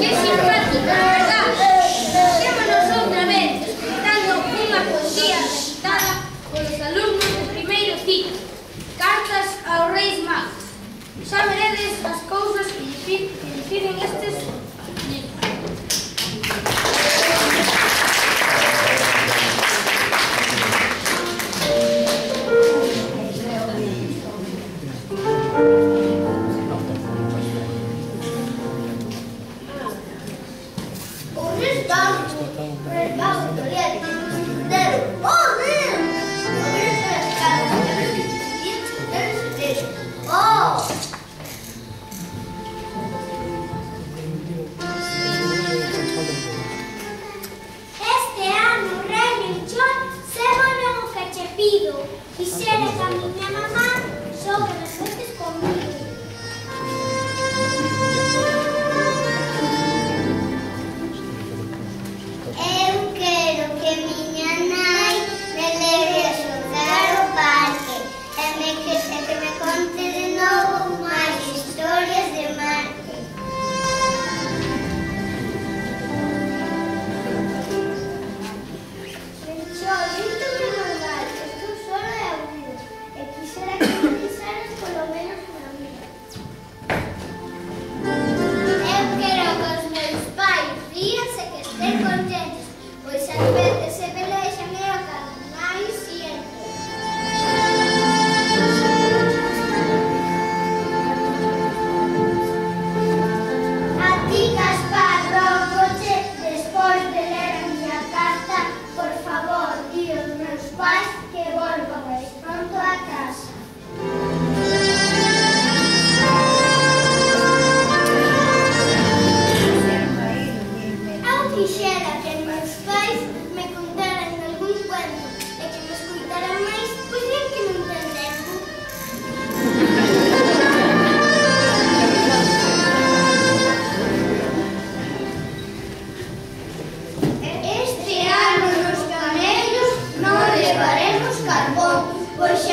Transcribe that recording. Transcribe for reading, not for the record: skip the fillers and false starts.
Que simpática, verdad? Xémonos outra vez escutando unha poesía recitada polos alumnos de primeiro ciclo. Cartas aos Reis Magos. Xa veredes as cousas que diciden estes libros. Quixera que a miña mamá xogue nas noites comigo. Eu quero que miña nai me leve a xogar ao parque e que me conte de novo máis historias de Marte. Quixera que me pensaras polo menos na vida. Eu quero que os meus pais ríanse e que estén contentes, pois ás veces se pelexan e o que máis siento. A ti, Gaspar, rogoche, despois de ler a miña carta, por favor, di aos meus pais que volvan máis pronto a casa. Quixera que meus pais me contaran algún cuento e que me escoitaran máis, pois bien que non ten tempo. Este ano nos camellos non levaremos carbón, pois xa